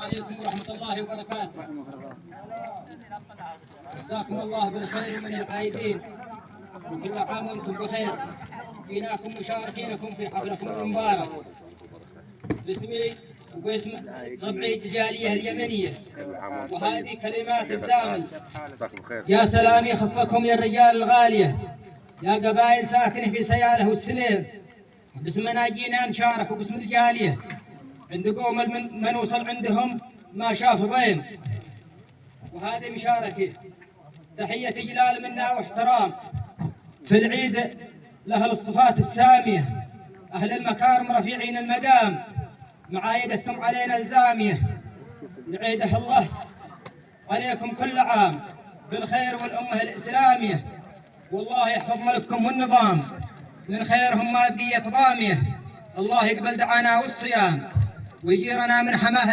عليكم ورحمة الله وبركاته. جزاكم الله بالخير من العايدين، وكل عام وانتم بخير. جيناكم مشاركينكم في حفلكم المبارك باسمي وباسم ربعي الجالية اليمنية، وهذه كلمات الزامل. يا سلام يخصكم يا الرجال الغالية، يا قبائل ساكنة في سياله والسليم، باسمنا جينا نشارك وباسم الجالية عندكم من وصل عندهم ما شاف ضيم، وهذه مشاركة تحية إجلال منا واحترام في العيد لأهل الصفات السامية، أهل المكارم رفيعين المقام، معايدتهم علينا الزامية، يعيده الله عليكم كل عام بالخير والأمة الإسلامية، والله يحفظ ملككم والنظام، من خيرهم ما بقيت ضامية، الله يقبل دعانا والصيام ويجيرنا من حماه